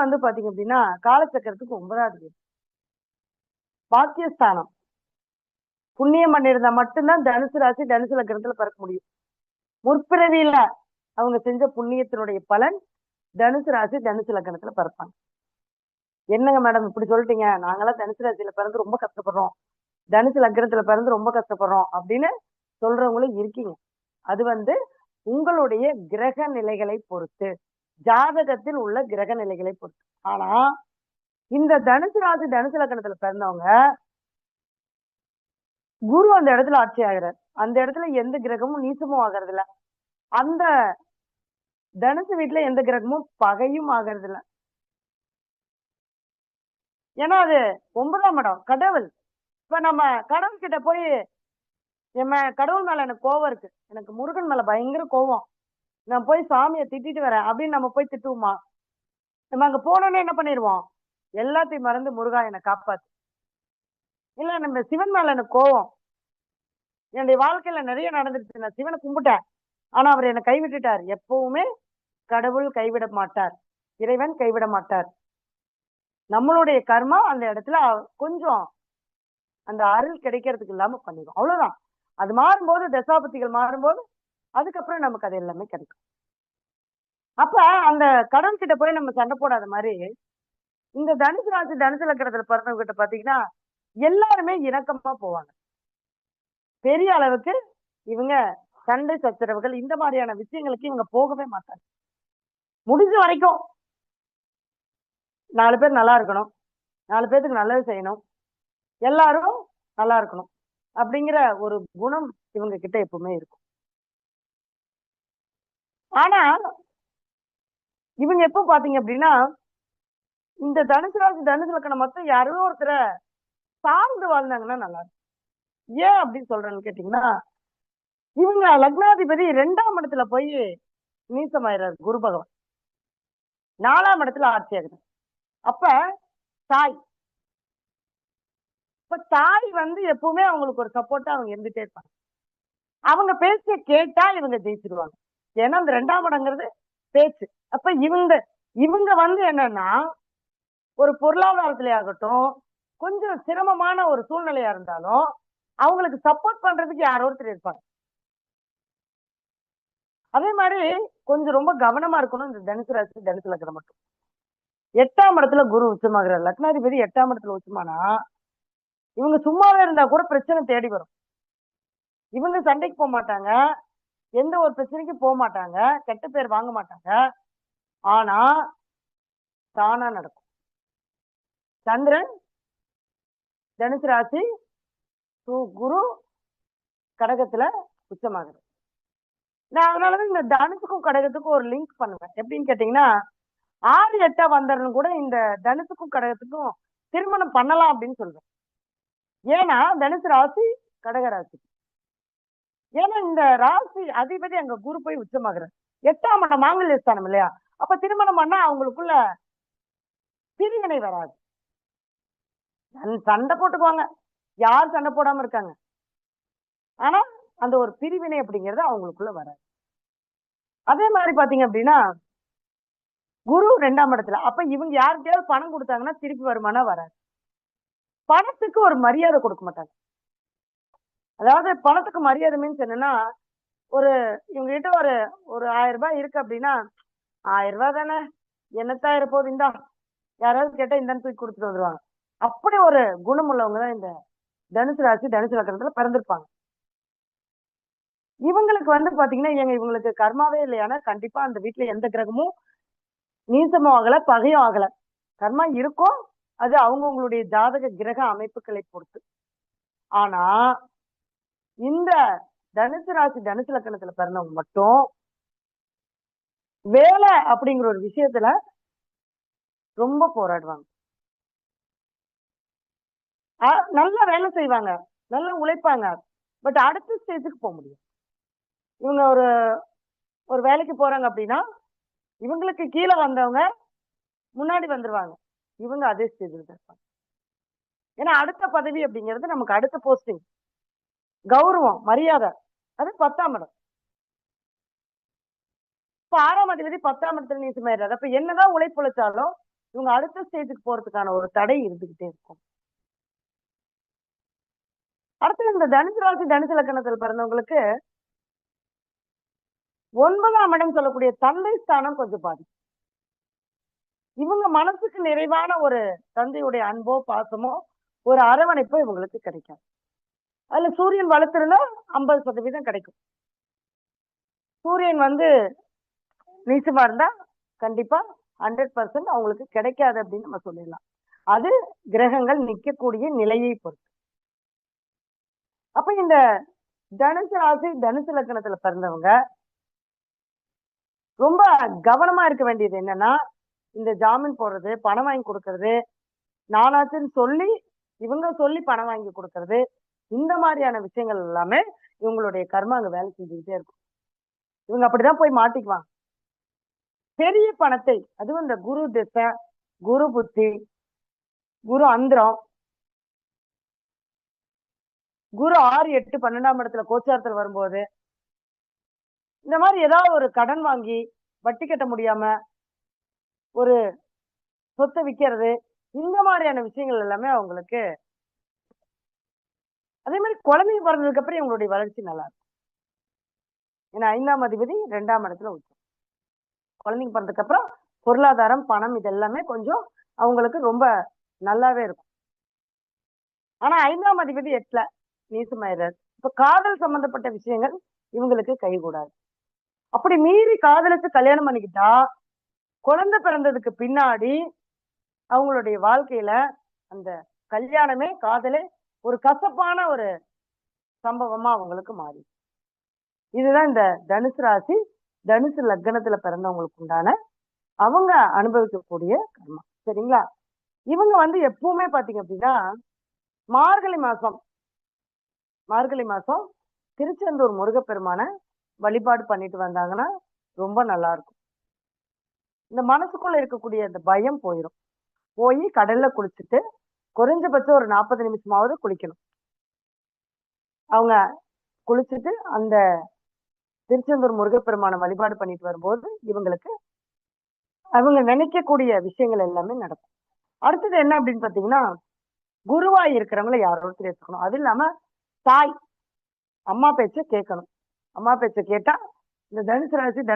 வந்து பாத்தீங்க அப்படின்னா காலச்சக்கரத்துக்கு 9வது வீடு பாக்கியஸ்தானம். புண்ணியம் பண்ணியிருந்தா மட்டும்தான் தனுசு ராசி தனுசு லக்னத்துல பிறக்க முடியும். முற்பிறவியில அவங்க செஞ்ச புண்ணியத்தினுடைய பலன் தனுசு ராசி தனுசு லக்னத்துல பிறப்பாங்க. என்னங்க மேடம் இப்படி சொல்லிட்டீங்க, நாங்கெல்லாம் தனுசு ராசியில பிறந்து ரொம்ப கஷ்டப்படுறோம், தனுசு லக்னத்துல பிறந்து ரொம்ப கஷ்டப்படுறோம் அப்படின்னு சொல்றவங்களும் இருக்கீங்க. அது வந்து உங்களுடைய கிரக நிலைகளை பொறுத்து, ஜாதகத்தில் உள்ள கிரக நிலைகளை பொறுத்து. ஆனா இந்த தனுசு ராசி தனுசு லக்னத்துல பிறந்தவங்க குரு அந்த இடத்துல ஆட்சி ஆகிறார். அந்த இடத்துல எந்த கிரகமும் நீச்சமும் ஆகிறது இல்ல. அந்த தனுசு வீட்டுல எந்த கிரகமும் பகையும் ஆகிறது இல்ல. ஏன்னா அது 9ஆம் இடம் கடவுள். இப்ப நம்ம கடவுள் கிட்ட போய் கடவுள் மேல எனக்கு கோவம் இருக்கு, எனக்கு முருகன் மேல பயங்கர கோவம், நான் போய் சாமியை திட்டிட்டு வரேன் அப்படின்னு நம்ம போய் திட்டுவோமா? நம்ம அங்க போனோன்னே என்ன பண்ணிடுவோம்? எல்லாத்தையும் மறந்து முருகா என்னை காப்பாத்து. இல்ல நம்ம சிவன் மேல எனக்கு கோவம், என்னுடைய வாழ்க்கையில நிறைய நடந்துருச்சு, நான் சிவனை கும்பிட்டேன் ஆனா அவர் என்னை கைவிட்டுட்டார். எப்பவுமே கடவுள் கைவிட மாட்டார், இறைவன் கைவிட மாட்டார். நம்மளுடைய கர்மா அந்த இடத்துல கொஞ்சம் அந்த அருள் கிடைக்கிறதுக்கு இல்லாம பண்ணிடும், அவ்வளவுதான். அது மாறும்போது தசாபதிகள் மாறும்போது அதுக்கப்புறம் நமக்கு அது எல்லாமே கிடைக்கும். அப்ப அந்த கடவுள் கிட்ட போய் நம்ம சண்டை போடாத மாதிரி இந்த தனுசு ராசி தனுசு லக்னத்துல பிறந்தவங்க கிட்ட பாத்தீங்கன்னா எல்லாருமே இணக்கமா போவாங்க. பெரிய அளவுக்கு இவங்க சண்டை சச்சரவுகள் இந்த மாதிரியான விஷயங்களுக்கு இவங்க போகவே மாட்டாங்க. முடிஞ்ச வரைக்கும் 4 பேர் நல்லா இருக்கணும், 4 பேருக்கு நல்லது செய்யணும், எல்லாரும் நல்லா இருக்கணும் அப்படிங்கிற ஒரு குணம் இவங்க கிட்ட எப்பவுமே இருக்கும். ஆனா இவங்க எப்ப பாத்தீங்க அப்படின்னா இந்த தனுசு ராசி தனுசு லக்னம் மொத்தம் யாரோ ஒருத்தரை சார்ந்து வாழ்ந்தாங்கன்னா நல்லா இருக்கும். ஏன் அப்படின்னு சொல்றேன்னு கேட்டீங்கன்னா இவங்க லக்னாதிபதி 2ஆம் இடத்துல போய் நீசமாயிறாரு குரு பகவான், 4ஆம் இடத்துல ஆட்சி ஆகுது. அப்ப தாய் இப்ப தாய் வந்து எப்பவுமே அவங்களுக்கு ஒரு சப்போர்ட்டா அவங்க இருந்துட்டே இருப்பாங்க. அவங்க பேச்ச கேட்டா இவங்க ஜெயிச்சிருவாங்க. ஏன்னா அந்த 2ஆம் இடங்கிறது பேச்சு. அப்ப இவங்க வந்து என்னன்னா ஒரு பொருளாதாரத்திலே ஆகட்டும் கொஞ்சம் சிரமமான ஒரு சூழ்நிலையா இருந்தாலும் அவங்களுக்கு சப்போர்ட் பண்றதுக்கு யாரோ ஒருத்தர் இருப்பாங்க. அதே மாதிரி கொஞ்சம் ரொம்ப கவனமா இருக்கணும் இந்த தனுசு ராசி தனுசு லக்னம் மட்டும். 8ஆம் இடத்துல குரு உச்சமாகிறார். லக்னாதிபதி 8ஆம் இடத்துல உச்சமானா இவங்க சும்மாவே இருந்தா கூட பிரச்சனை தேடி வரும். இவங்க சண்டைக்கு போக மாட்டாங்க, எந்த ஒரு பிரச்சனைக்கும் போக மாட்டாங்க, கெட்ட பேர் வாங்க மாட்டாங்க. ஆனா தானா நடக்கும். சந்திரன் தனுசு ராசி குரு கடகத்துல உச்சமாகுது. நான் அதனாலதான் இந்த தனுசுக்கும் கடகத்துக்கும் ஒரு லிங்க் பண்ணுவேன். எப்படின்னு கேட்டீங்கன்னா 6 8 வந்தர்னு கூட இந்த தனுசுக்கும் கடகத்துக்கும் திருமணம் பண்ணலாம் அப்படின்னு சொல்றேன். ஏன்னா தனுசு ராசி கடக ராசி. ஏன்னா இந்த ராசி அதிபதி அங்க குரு போய் உச்சமாகிறார். 8ஆம் இடம் மாங்கல்ய ஸ்தானம் இல்லையா? அப்ப திருமணம் பண்ணா அவங்களுக்குள்ள பிரிவினை வராது. சண்டை போட்டுக்குவாங்க, யார் சண்டை போடாம இருக்காங்க, ஆனா அந்த ஒரு பிரிவினை அப்படிங்கிறது அவங்களுக்குள்ள வராது. அதே மாதிரி பாத்தீங்க அப்படின்னா குரு 2ஆம் இடத்துல. அப்ப இவங்க யாருக்கையாவது பணம் கொடுத்தாங்கன்னா திருப்பி வருமானா வராது. பணத்துக்கு ஒரு மரியாதை கொடுக்க மாட்டாங்க. அதாவது பணத்துக்கு மரியாதை மீன்ஸ் என்னன்னா ஒரு இவங்க கிட்ட ஒரு 1000 ரூபாய் இருக்கு அப்படின்னா 1000 ரூபாய் தானே என்னத்தாயிரம் போகுது இந்தா, யாராவது கேட்டா இந்தான்னு தூக்கி கொடுத்துட்டு வந்துருவாங்க. அப்படி ஒரு குணம் உள்ளவங்கதான் இந்த தனுசு ராசி தனுசு லக்னத்துல பிறந்திருப்பாங்க. இவங்களுக்கு வந்து பாத்தீங்கன்னா இவங்களுக்கு கர்மாவே இல்லையானா கண்டிப்பா அந்த வீட்டுல எந்த கிரகமும் நீசமும் ஆகல பகையும் ஆகல. கர்மா இருக்கும், அது அவங்கவுங்களுடைய ஜாதக கிரக அமைப்புகளை பொறுத்து. ஆனா இந்த தனுசு ராசி தனுசு லக்னத்துல பிறந்தவங்க மட்டும் வேலை அப்படிங்கிற ஒரு விஷயத்துல ரொம்ப போராடுவாங்க. நல்லா வேலை செய்வாங்க, நல்லா உழைப்பாங்க, பட் அடுத்த ஸ்டேஜுக்கு போக முடியும். இவங்க ஒரு வேலைக்கு போறாங்க அப்படின்னா இவங்களுக்கு கீழே வந்தவங்க முன்னாடி வந்துருவாங்க, இவங்க அதே ஸ்டேஜில் இருப்பாங்க. ஏன்னா அடுத்த பதவி அப்படிங்கிறது நமக்கு அடுத்த போஸ்டிங், கௌரவம் மரியாதை, அது 10ஆம் இடம். இப்ப 6ஆம் அதிபதி 10ஆம் இடத்துல நீசமாயிடுறாரு. அப்ப என்னதான் உழைப்புழைச்சாலும் இவங்க அடுத்த ஸ்டேஜுக்கு போறதுக்கான ஒரு தடை இருந்துகிட்டே இருக்கும். அடுத்து இந்த தனுசு ராசி, தனுசு லக்னத்துல பிறந்தவங்களுக்கு 9ஆம் இடம் சொல்லக்கூடிய தந்தை ஸ்தானம் கொஞ்சம் பாதிக்கும். இவங்க மனசுக்கு நிறைவான ஒரு தந்தையுடைய அன்போ, பாசமோ, ஒரு அரவணைப்போ இவங்களுக்கு கிடைக்காது. அதுல சூரியன் வளர்த்திருந்தா 50% கிடைக்கும். சூரியன் வந்து நீச்சமா இருந்தா கண்டிப்பா 100% அவங்களுக்கு கிடைக்காது அப்படின்னு நம்ம சொல்லிடலாம். அது கிரகங்கள் நிக்கக்கூடிய நிலையை பொறுத்து. அப்ப இந்த தனுசு ராசி, தனுசு லக்னத்துல பிறந்தவங்க ரொம்ப கவனமா இருக்க வேண்டியது என்னன்னா, இந்த ஜாமீன் போடுறது, பணம் வாங்கி கொடுக்கறது, நானாச்சுன்னு சொல்லி இவங்க சொல்லி பணம் வாங்கி கொடுக்கறது, இந்த மாதிரியான விஷயங்கள் எல்லாமே இவங்களுடைய கர்மா அங்க வேலை செஞ்சுக்கிட்டே இருக்கும். இவங்க அப்படிதான் போய் மாட்டிக்குவாங்க. பெரிய பணத்தை, அதுவும் இந்த குரு திசை, குரு புத்தி, குரு அந்தரம், குரு 6, 8, 12ஆம் இடத்துல கோச்சாரத்துல வரும்போது, இந்த மாதிரி ஏதாவது ஒரு கடன் வாங்கி வட்டி கட்ட முடியாம ஒரு சொத்தை விக்கிறது, இந்த மாதிரியான விஷயங்கள் எல்லாமே அவங்களுக்கு. அதே மாதிரி குழந்தைங்க பிறந்ததுக்கு அப்புறம் இவங்களுடைய வளர்ச்சி நல்லா இருக்கும். ஏன்னா 5ஆம் அதிபதி 2ஆம் இடத்துல உச்சம். குழந்தைங்க பிறந்ததுக்கு அப்புறம் பொருளாதாரம், பணம் இது எல்லாமே கொஞ்சம் அவங்களுக்கு ரொம்ப நல்லாவே இருக்கும். ஆனா 5ஆம் அதிபதி 8ல நீசமாயிறாரு. இப்ப காதல் சம்பந்தப்பட்ட விஷயங்கள் இவங்களுக்கு கைகூடாது. அப்படி மீறி காதலிச்சு கல்யாணம் பண்ணிக்கிட்டா குழந்தை பிறந்ததுக்கு பின்னாடி அவங்களுடைய வாழ்க்கையில அந்த கல்யாணமே, காதலே ஒரு கசப்பான ஒரு சம்பவமா அவங்களுக்கு மாறி. இதுதான் இந்த தனுசு ராசி, தனுசு லக்னத்துல பிறந்தவங்களுக்கு உண்டான அவங்க அனுபவிக்கக்கூடிய கர்மா. சரிங்களா? இவங்க வந்து எப்பவுமே பாத்தீங்க அப்படின்னா, மார்கழி மாசம் மார்கழி மாசம் திருச்செந்தூர் முருகப்பெருமான வழிபாடு பண்ணிட்டு வந்தாங்கன்னா ரொம்ப நல்லா இருக்கும். இந்த மனசுக்குள்ள இருக்கக்கூடிய அந்த பயம் போயிரும். போய் கடல்ல குளிச்சுட்டு குறைஞ்சபட்சம் ஒரு 40 நிமிஷமாவது குளிக்கணும். அவங்க குளிச்சுட்டு அந்த திருச்செந்தூர் முருகப்பெருமான வழிபாடு பண்ணிட்டு வரும்போது இவங்களுக்கு அவங்க நினைக்கக்கூடிய விஷயங்கள் எல்லாமே நடக்கும். அடுத்தது என்ன அப்படின்னு பாத்தீங்கன்னா, குருவாய் இருக்கிறவங்கள யாரோ ஒருத்தர் எடுத்துக்கணும். அது இல்லாம தாய், அம்மா பேச்ச கேட்கணும். அம்மா பேச்ச கேட்டா இந்த தனுசு ராசி, தனுசு